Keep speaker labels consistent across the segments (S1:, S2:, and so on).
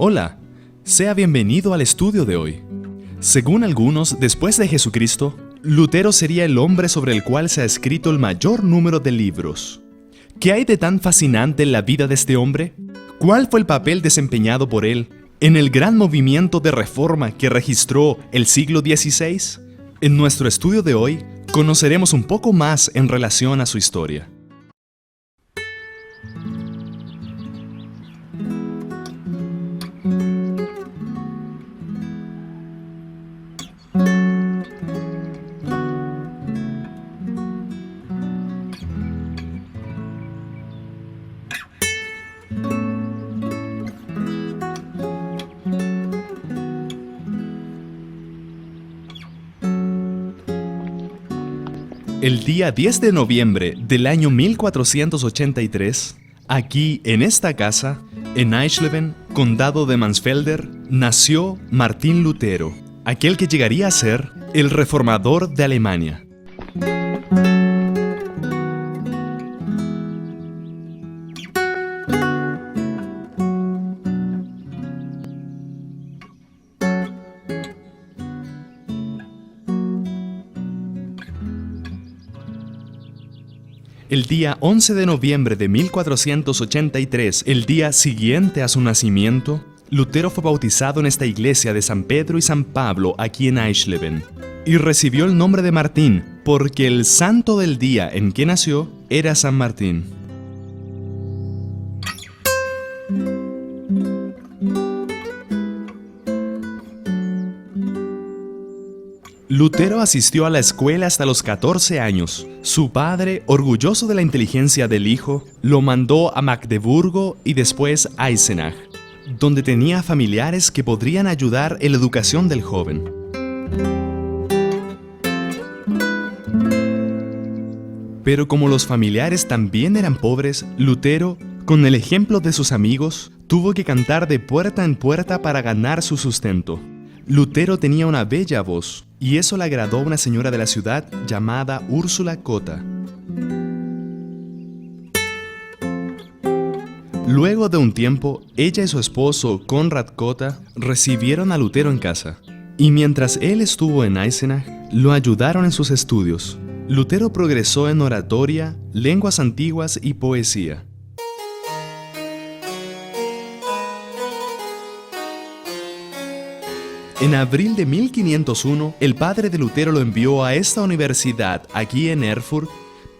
S1: Hola, sea bienvenido al estudio de hoy. Según algunos, después de Jesucristo, Lutero sería el hombre sobre el cual se ha escrito el mayor número de libros. ¿Qué hay de tan fascinante en la vida de este hombre? ¿Cuál fue el papel desempeñado por él en el gran movimiento de reforma que registró el siglo XVI? En nuestro estudio de hoy, conoceremos un poco más en relación a su historia. El día 10 de noviembre del año 1483, aquí en esta casa, en Eisleben, condado de Mansfelder, nació Martín Lutero, aquel que llegaría a ser el reformador de Alemania. El día 11 de noviembre de 1483, el día siguiente a su nacimiento, Lutero fue bautizado en esta iglesia de San Pedro y San Pablo aquí en Eisleben, y recibió el nombre de Martín porque el santo del día en que nació era San Martín. Lutero asistió a la escuela hasta los 14 años. Su padre, orgulloso de la inteligencia del hijo, lo mandó a Magdeburgo y después a Eisenach, donde tenía familiares que podrían ayudar en la educación del joven. Pero como los familiares también eran pobres, Lutero, con el ejemplo de sus amigos, tuvo que cantar de puerta en puerta para ganar su sustento. Lutero tenía una bella voz, y eso le agradó a una señora de la ciudad llamada Úrsula Cotta. Luego de un tiempo, ella y su esposo Konrad Cotta recibieron a Lutero en casa, y mientras él estuvo en Eisenach, lo ayudaron en sus estudios. Lutero progresó en oratoria, lenguas antiguas y poesía. En abril de 1501, el padre de Lutero lo envió a esta universidad, aquí en Erfurt,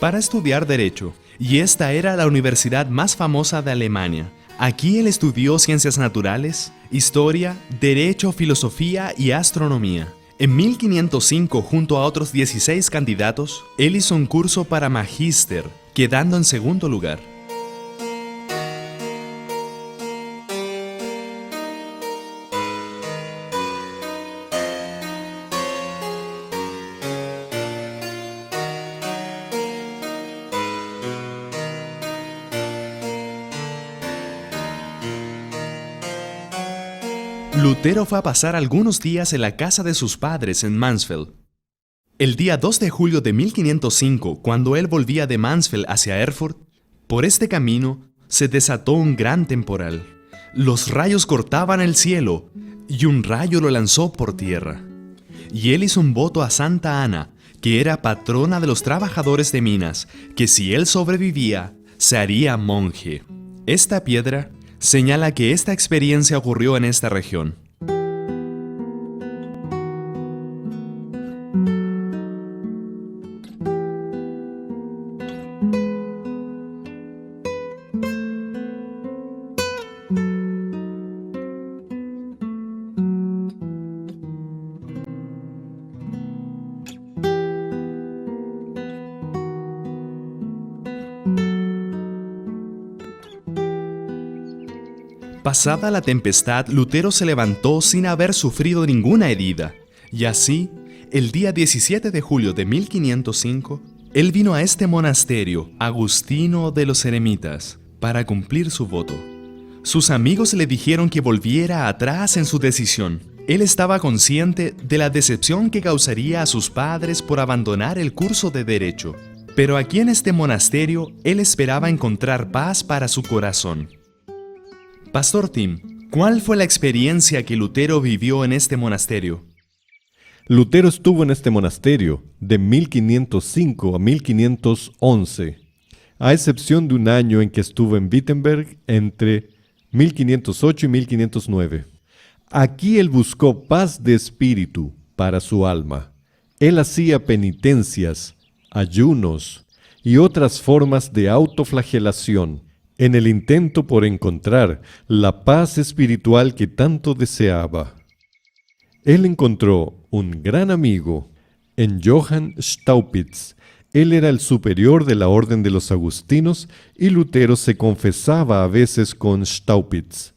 S1: para estudiar Derecho, y esta era la universidad más famosa de Alemania. Aquí él estudió ciencias naturales, historia, derecho, filosofía y astronomía. En 1505, junto a otros 16 candidatos, él hizo un curso para magíster, quedando en segundo lugar. Lutero fue a pasar algunos días en la casa de sus padres en Mansfeld. El día 2 de julio de 1505, cuando él volvía de Mansfeld hacia Erfurt, por este camino se desató un gran temporal. Los rayos cortaban el cielo y un rayo lo lanzó por tierra. Y él hizo un voto a Santa Ana, que era patrona de los trabajadores de minas, que si él sobrevivía, se haría monje. Esta piedra señala que esta experiencia ocurrió en esta región. Pasada la tempestad, Lutero se levantó sin haber sufrido ninguna herida, y así, el día 17 de julio de 1505, él vino a este monasterio, Agustino de los Eremitas, para cumplir su voto. Sus amigos le dijeron que volviera atrás en su decisión. Él estaba consciente de la decepción que causaría a sus padres por abandonar el curso de Derecho, pero aquí en este monasterio él esperaba encontrar paz para su corazón. Pastor Tim, ¿Cuál fue la experiencia que Lutero vivió en este monasterio?
S2: Lutero estuvo en este monasterio de 1505 a 1511, a excepción de un año en que estuvo en Wittenberg entre 1508 y 1509. Aquí él buscó paz de espíritu para su alma. Él hacía penitencias, ayunos y otras formas de autoflagelación en el intento por encontrar la paz espiritual que tanto deseaba. Él encontró un gran amigo en Johann Staupitz. Él era el superior de la orden de los agustinos y Lutero se confesaba a veces con Staupitz.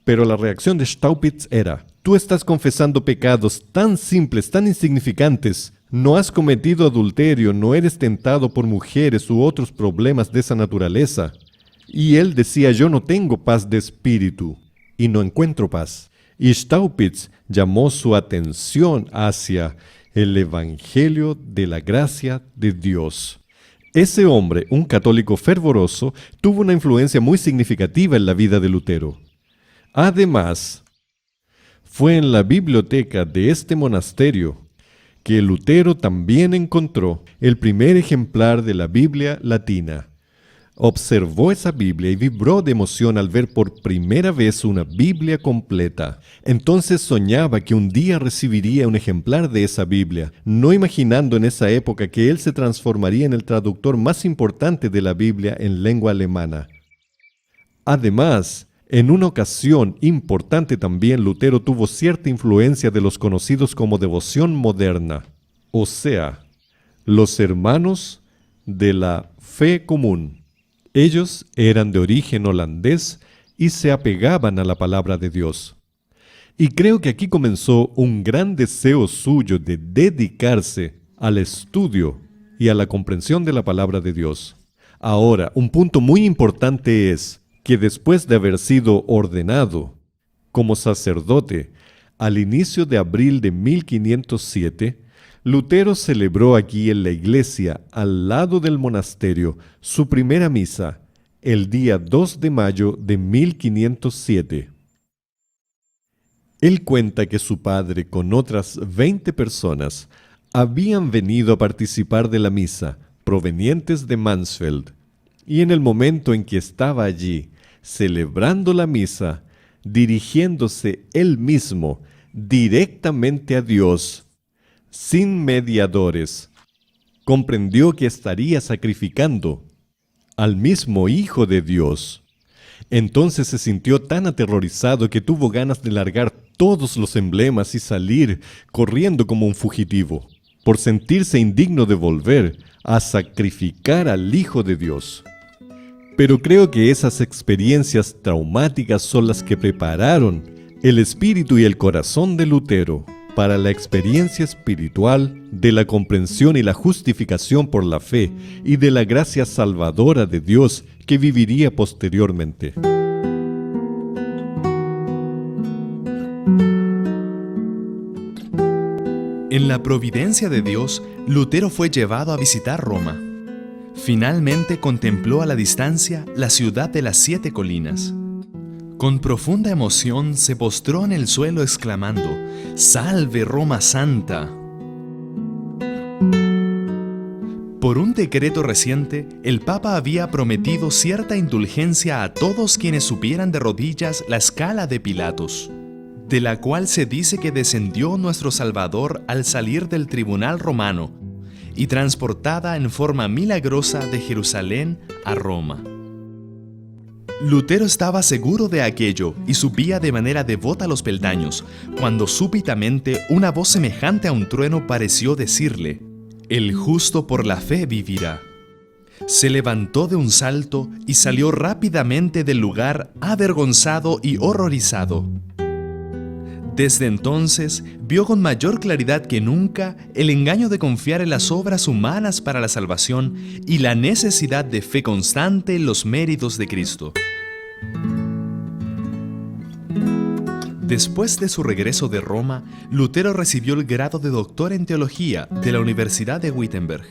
S2: Pero la reacción de Staupitz era: tú estás confesando pecados tan simples, tan insignificantes. No has cometido adulterio, no eres tentado por mujeres u otros problemas de esa naturaleza. Y él decía: yo no tengo paz de espíritu y no encuentro paz. Y Staupitz llamó su atención hacia el Evangelio de la gracia de Dios. Ese hombre, un católico fervoroso, tuvo una influencia muy significativa en la vida de Lutero. Además, fue en la biblioteca de este monasterio que Lutero también encontró el primer ejemplar de la Biblia latina. Observó esa Biblia y vibró de emoción al ver por primera vez una Biblia completa. Entonces soñaba que un día recibiría un ejemplar de esa Biblia, no imaginando en esa época que él se transformaría en el traductor más importante de la Biblia en lengua alemana. Además, en una ocasión importante también, Lutero tuvo cierta influencia de los conocidos como devoción moderna, o sea, los hermanos de la fe común. Ellos eran de origen holandés y se apegaban a la palabra de Dios. Y creo que aquí comenzó un gran deseo suyo de dedicarse al estudio y a la comprensión de la palabra de Dios. Ahora, un punto muy importante es que después de haber sido ordenado como sacerdote al inicio de abril de 1507, Lutero celebró aquí en la iglesia, al lado del monasterio, su primera misa, el día 2 de mayo de 1507. Él cuenta que su padre, con otras 20 personas, habían venido a participar de la misa, provenientes de Mansfeld, y en el momento en que estaba allí, celebrando la misa, dirigiéndose él mismo directamente a Dios, sin mediadores, comprendió que estaría sacrificando al mismo Hijo de Dios. Entonces se sintió tan aterrorizado que tuvo ganas de largar todos los emblemas y salir corriendo como un fugitivo, por sentirse indigno de volver a sacrificar al Hijo de Dios. Pero creo que esas experiencias traumáticas son las que prepararon el espíritu y el corazón de Lutero para la experiencia espiritual de la comprensión y la justificación por la fe y de la gracia salvadora de Dios que viviría posteriormente.
S1: En la providencia de Dios, Lutero fue llevado a visitar Roma. Finalmente contempló a la distancia la ciudad de las 7 colinas. Con profunda emoción se postró en el suelo exclamando: ¡Salve Roma Santa! Por un decreto reciente, el Papa había prometido cierta indulgencia a todos quienes supieran de rodillas la escala de Pilatos, de la cual se dice que descendió nuestro Salvador al salir del tribunal romano y transportada en forma milagrosa de Jerusalén a Roma. Lutero estaba seguro de aquello y subía de manera devota los peldaños, cuando súbitamente una voz semejante a un trueno pareció decirle: «El justo por la fe vivirá». Se levantó de un salto y salió rápidamente del lugar, avergonzado y horrorizado. Desde entonces vio con mayor claridad que nunca el engaño de confiar en las obras humanas para la salvación y la necesidad de fe constante en los méritos de Cristo. Después de su regreso de Roma, Lutero recibió el grado de doctor en teología de la Universidad de Wittenberg.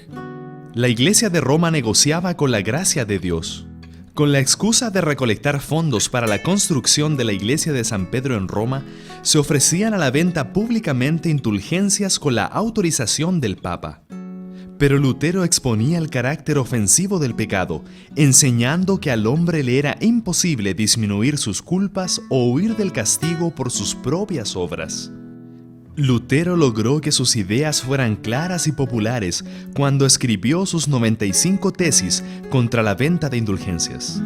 S1: La Iglesia de Roma negociaba con la gracia de Dios. Con la excusa de recolectar fondos para la construcción de la iglesia de San Pedro en Roma, se ofrecían a la venta públicamente indulgencias con la autorización del Papa. Pero Lutero exponía el carácter ofensivo del pecado, enseñando que al hombre le era imposible disminuir sus culpas o huir del castigo por sus propias obras. Lutero logró que sus ideas fueran claras y populares cuando escribió sus 95 tesis contra la venta de indulgencias.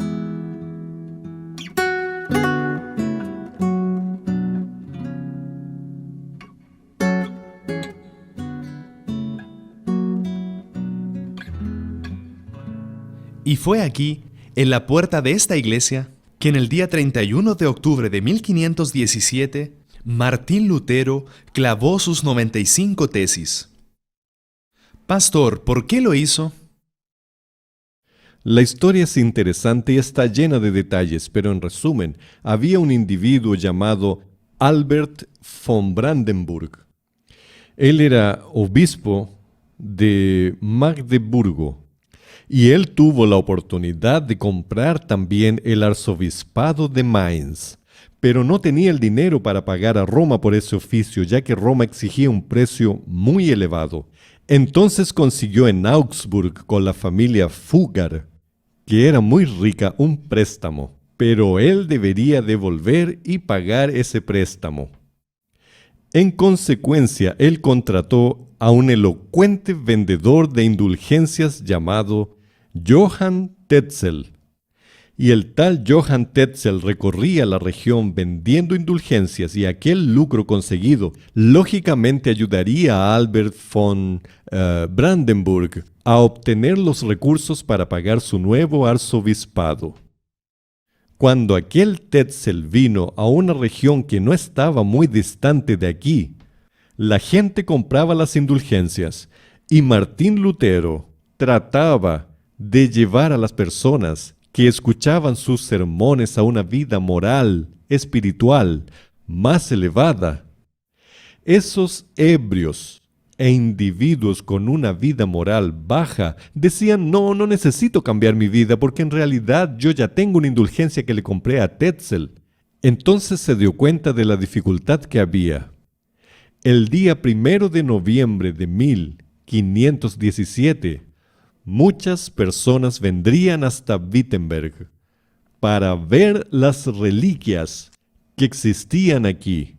S1: Y fue aquí, en la puerta de esta iglesia, que en el día 31 de octubre de 1517, Martín Lutero clavó sus 95 tesis. Pastor, ¿por qué lo hizo?
S2: La historia es interesante y está llena de detalles, pero en resumen, había un individuo llamado Albert von Brandenburg. Él era obispo de Magdeburgo. Y él tuvo la oportunidad de comprar también el arzobispado de Mainz, pero no tenía el dinero para pagar a Roma por ese oficio, ya que Roma exigía un precio muy elevado. Entonces consiguió en Augsburg con la familia Fugger, que era muy rica, un préstamo, pero él debería devolver y pagar ese préstamo. En consecuencia, él contrató a un elocuente vendedor de indulgencias llamado Johann Tetzel. Y el tal Johann Tetzel recorría la región vendiendo indulgencias y aquel lucro conseguido lógicamente ayudaría a Albert von Brandenburg a obtener los recursos para pagar su nuevo arzobispado. Cuando aquel Tetzel vino a una región que no estaba muy distante de aquí, la gente compraba las indulgencias y Martín Lutero trataba de llevar a las personas que escuchaban sus sermones a una vida moral, espiritual, más elevada. Esos ebrios e individuos con una vida moral baja decían, no necesito cambiar mi vida porque en realidad yo ya tengo una indulgencia que le compré a Tetzel. Entonces se dio cuenta de la dificultad que había. El día 1 de noviembre de 1517, muchas personas vendrían hasta Wittenberg para ver las reliquias que existían aquí.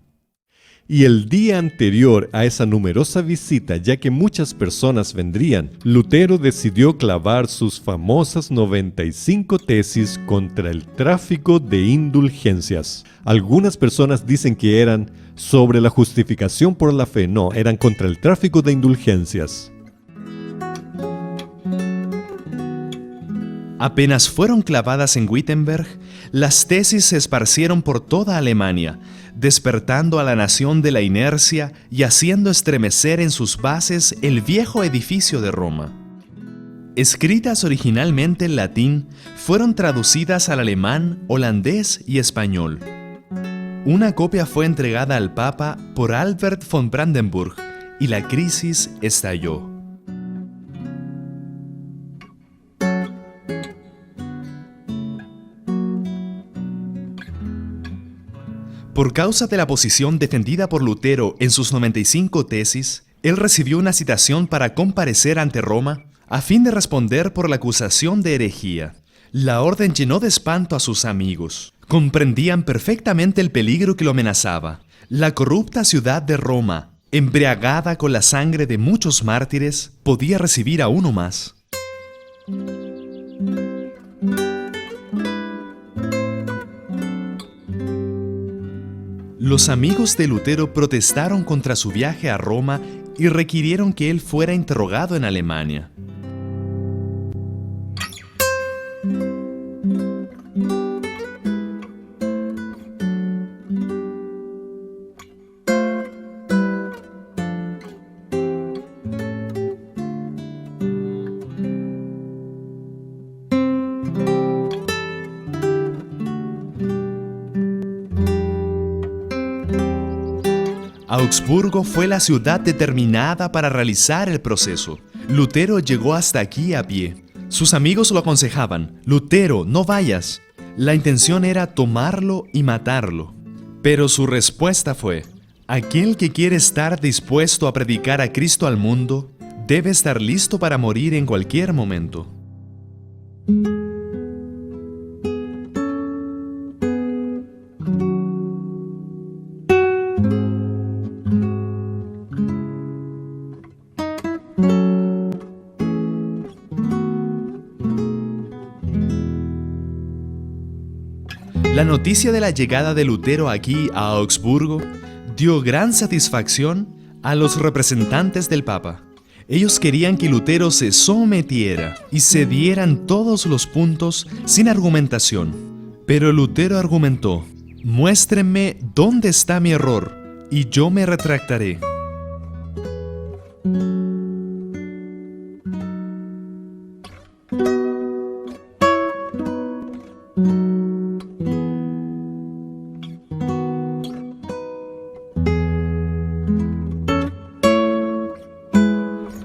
S2: Y el día anterior a esa numerosa visita, ya que muchas personas vendrían, Lutero decidió clavar sus famosas 95 tesis contra el tráfico de indulgencias. Algunas personas dicen que eran sobre la justificación por la fe, no, eran contra el tráfico de indulgencias.
S1: Apenas fueron clavadas en Wittenberg, las tesis se esparcieron por toda Alemania, despertando a la nación de la inercia y haciendo estremecer en sus bases el viejo edificio de Roma. Escritas originalmente en latín, fueron traducidas al alemán, holandés y español. Una copia fue entregada al Papa por Albert von Brandenburg y la crisis estalló. Por causa de la posición defendida por Lutero en sus 95 tesis, él recibió una citación para comparecer ante Roma a fin de responder por la acusación de herejía. La orden llenó de espanto a sus amigos. Comprendían perfectamente el peligro que lo amenazaba. La corrupta ciudad de Roma, embriagada con la sangre de muchos mártires, podía recibir a uno más. Los amigos de Lutero protestaron contra su viaje a Roma y requirieron que él fuera interrogado en Alemania. Augsburgo fue la ciudad determinada para realizar el proceso. Lutero llegó hasta aquí a pie. Sus amigos lo aconsejaban: Lutero, no vayas. La intención era tomarlo y matarlo. Pero su respuesta fue: aquel que quiere estar dispuesto a predicar a Cristo al mundo, debe estar listo para morir en cualquier momento. La noticia de la llegada de Lutero aquí a Augsburgo dio gran satisfacción a los representantes del Papa. Ellos querían que Lutero se sometiera y cedieran todos los puntos sin argumentación. Pero Lutero argumentó: muéstrenme dónde está mi error y yo me retractaré.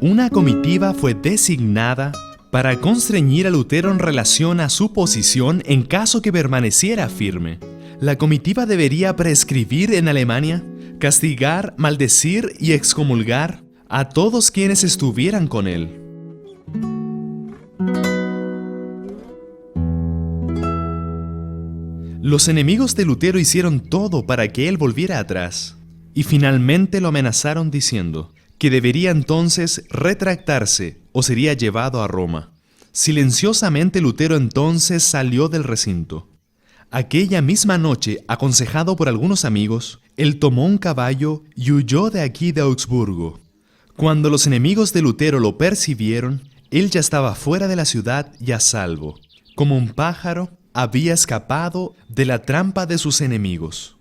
S1: Una comitiva fue designada para constreñir a Lutero en relación a su posición en caso que permaneciera firme. La comitiva debería prescribir en Alemania, castigar, maldecir y excomulgar a todos quienes estuvieran con él. Los enemigos de Lutero hicieron todo para que él volviera atrás, y finalmente lo amenazaron diciendo que debería entonces retractarse o sería llevado a Roma. Silenciosamente Lutero entonces salió del recinto. Aquella misma noche, aconsejado por algunos amigos, él tomó un caballo y huyó de aquí de Augsburgo. Cuando los enemigos de Lutero lo percibieron, él ya estaba fuera de la ciudad y a salvo. Como un pájaro, había escapado de la trampa de sus enemigos.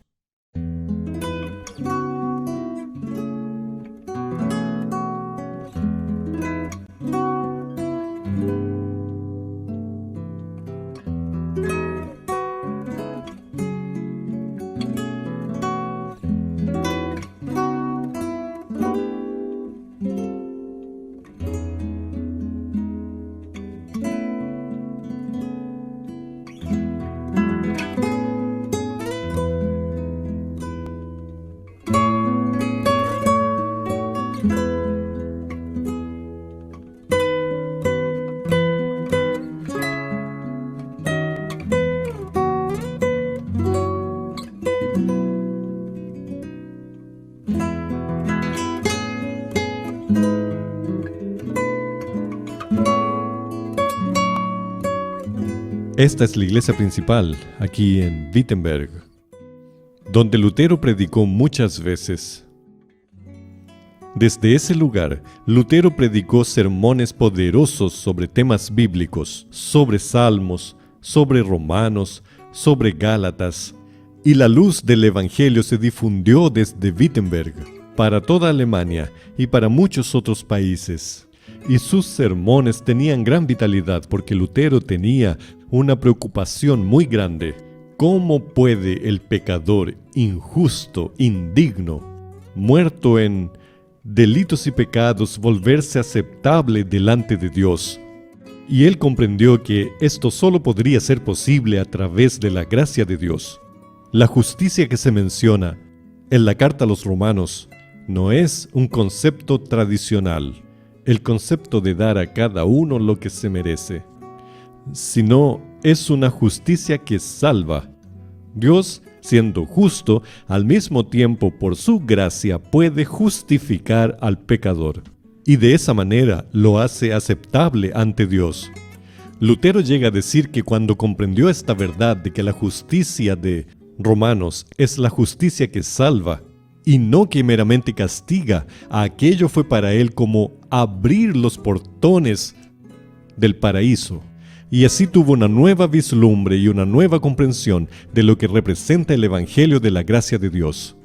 S2: Esta es la iglesia principal, aquí en Wittenberg, donde Lutero predicó muchas veces. Desde ese lugar, Lutero predicó sermones poderosos sobre temas bíblicos, sobre Salmos, sobre Romanos, sobre Gálatas, y la luz del Evangelio se difundió desde Wittenberg para toda Alemania y para muchos otros países. Y sus sermones tenían gran vitalidad porque Lutero tenía una preocupación muy grande. ¿Cómo puede el pecador injusto, indigno, muerto en delitos y pecados, volverse aceptable delante de Dios? Y él comprendió que esto solo podría ser posible a través de la gracia de Dios. La justicia que se menciona en la carta a los Romanos no es un concepto tradicional, el concepto de dar a cada uno lo que se merece, sino es una justicia que salva. Dios, siendo justo, al mismo tiempo por su gracia puede justificar al pecador, y de esa manera lo hace aceptable ante Dios. Lutero llega a decir que cuando comprendió esta verdad de que la justicia de Romanos es la justicia que salva, y no que meramente castiga, aquello fue para él como abrir los portones del paraíso. Y así tuvo una nueva vislumbre y una nueva comprensión de lo que representa el Evangelio de la gracia de Dios.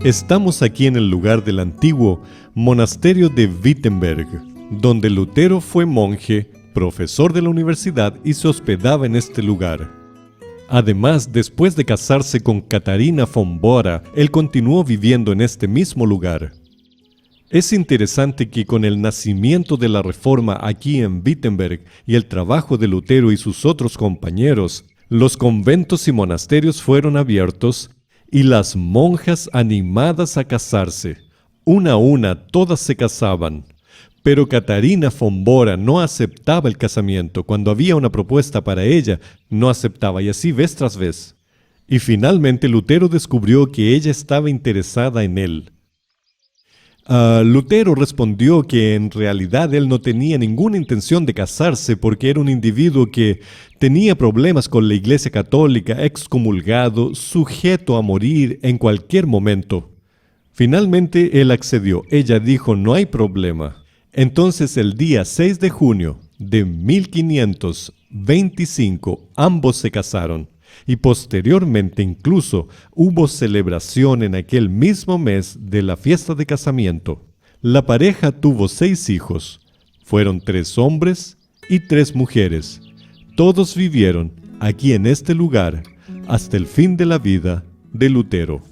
S2: Estamos aquí en el lugar del antiguo monasterio de Wittenberg, donde Lutero fue monje, profesor de la universidad y se hospedaba en este lugar. Además, después de casarse con Katharina von Bora, él continuó viviendo en este mismo lugar. Es interesante que con el nacimiento de la Reforma aquí en Wittenberg y el trabajo de Lutero y sus otros compañeros, los conventos y monasterios fueron abiertos y las monjas animadas a casarse. Una a una todas se casaban. Pero Katharina von Bora no aceptaba el casamiento. Cuando había una propuesta para ella, no aceptaba, y así vez tras vez. Y finalmente Lutero descubrió que ella estaba interesada en él. Lutero respondió que en realidad él no tenía ninguna intención de casarse porque era un individuo que tenía problemas con la Iglesia Católica, excomulgado, sujeto a morir en cualquier momento. Finalmente él accedió. Ella dijo: no hay problema. Entonces el día 6 de junio de 1525 ambos se casaron. Y posteriormente incluso hubo celebración en aquel mismo mes de la fiesta de casamiento. La pareja tuvo 6 hijos. Fueron 3 hombres y 3 mujeres. Todos vivieron aquí en este lugar hasta el fin de la vida de Lutero.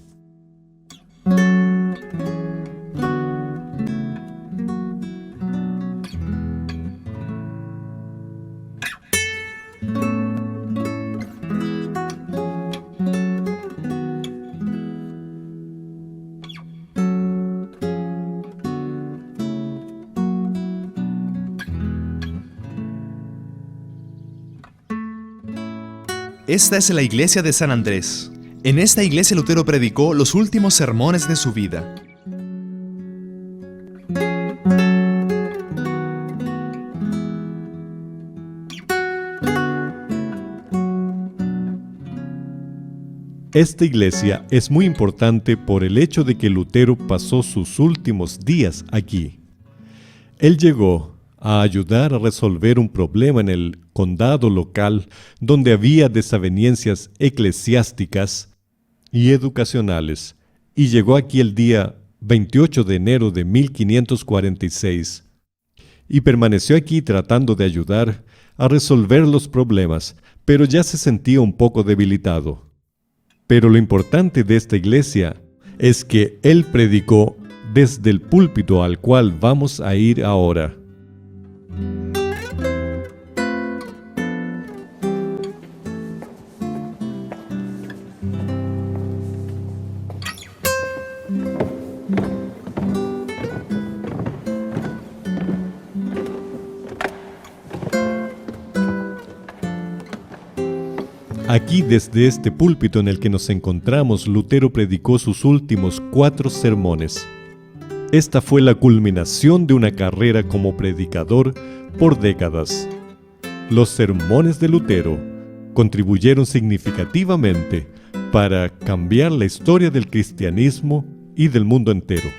S1: Esta es la iglesia de San Andrés. En esta iglesia Lutero predicó los últimos sermones de su vida.
S2: Esta iglesia es muy importante por el hecho de que Lutero pasó sus últimos días aquí. Él llegó a ayudar a resolver un problema en el condado local donde había desavenencias eclesiásticas y educacionales, y llegó aquí el día 28 de enero de 1546 y permaneció aquí tratando de ayudar a resolver los problemas, pero ya se sentía un poco debilitado. Pero lo importante de esta iglesia es que él predicó desde el púlpito al cual vamos a ir ahora. Aquí, desde este púlpito en el que nos encontramos, Lutero predicó sus últimos 4 sermones. Esta fue la culminación de una carrera como predicador por décadas. Los sermones de Lutero contribuyeron significativamente para cambiar la historia del cristianismo y del mundo entero.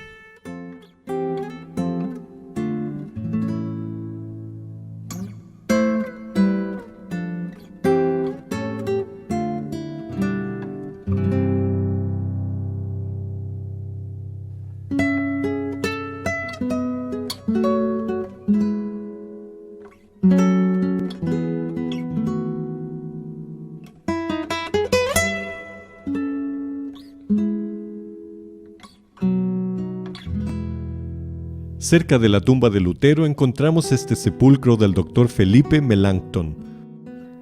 S2: Cerca de la tumba de Lutero encontramos este sepulcro del Dr. Felipe Melanchthon,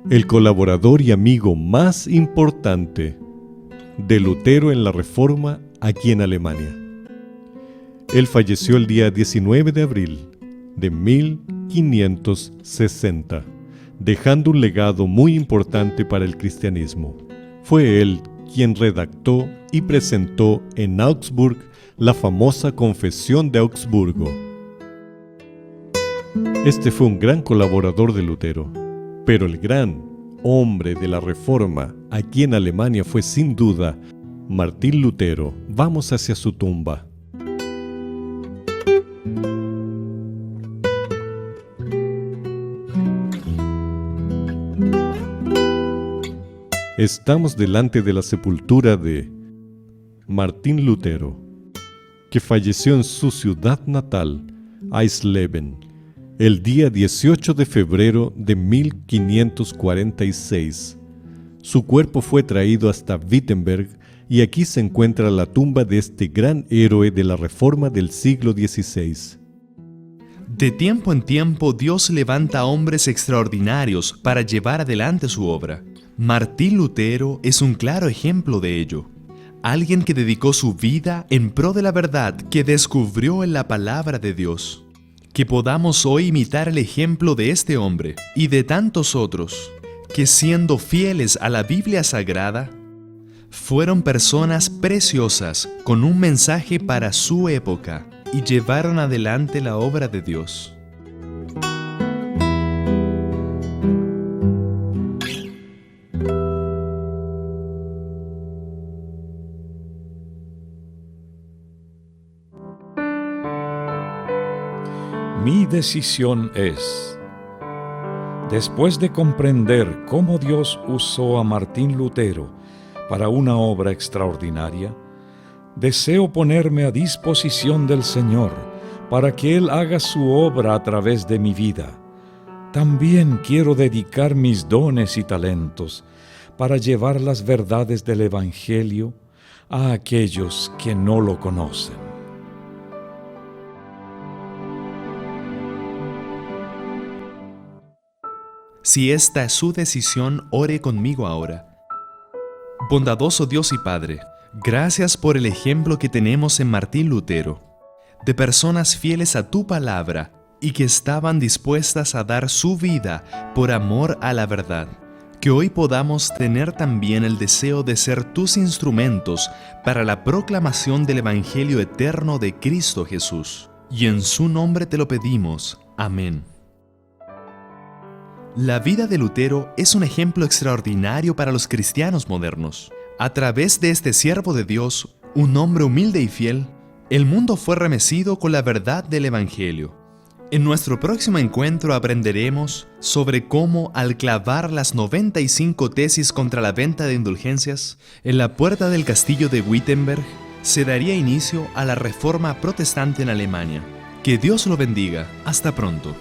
S2: el colaborador y amigo más importante de Lutero en la Reforma aquí en Alemania. Él falleció el día 19 de abril de 1560, dejando un legado muy importante para el cristianismo. Fue él quien redactó y presentó en Augsburg la famosa Confesión de Augsburgo. Este fue un gran colaborador de Lutero, pero el gran hombre de la Reforma aquí en Alemania fue sin duda Martín Lutero. Vamos hacia su tumba. Estamos delante de la sepultura de Martín Lutero, que falleció en su ciudad natal, Eisleben, el día 18 de febrero de 1546. Su cuerpo fue traído hasta Wittenberg y aquí se encuentra la tumba de este gran héroe de la Reforma del siglo XVI.
S1: De tiempo en tiempo, Dios levanta a hombres extraordinarios para llevar adelante su obra. Martín Lutero es un claro ejemplo de ello. Alguien que dedicó su vida en pro de la verdad que descubrió en la palabra de Dios. Que podamos hoy imitar el ejemplo de este hombre y de tantos otros, que siendo fieles a la Biblia Sagrada, fueron personas preciosas con un mensaje para su época y llevaron adelante la obra de Dios.
S3: Mi decisión es, después de comprender cómo Dios usó a Martín Lutero para una obra extraordinaria, deseo ponerme a disposición del Señor para que Él haga su obra a través de mi vida. También quiero dedicar mis dones y talentos para llevar las verdades del Evangelio a aquellos que no lo conocen.
S1: Si esta es su decisión, ore conmigo ahora. Bondadoso Dios y Padre, gracias por el ejemplo que tenemos en Martín Lutero, de personas fieles a tu palabra y que estaban dispuestas a dar su vida por amor a la verdad. Que hoy podamos tener también el deseo de ser tus instrumentos para la proclamación del Evangelio eterno de Cristo Jesús. Y en su nombre te lo pedimos. Amén. La vida de Lutero es un ejemplo extraordinario para los cristianos modernos. A través de este siervo de Dios, un hombre humilde y fiel, el mundo fue remecido con la verdad del Evangelio. En nuestro próximo encuentro aprenderemos sobre cómo, al clavar las 95 tesis contra la venta de indulgencias en la puerta del castillo de Wittenberg, se daría inicio a la Reforma Protestante en Alemania. Que Dios lo bendiga. Hasta pronto.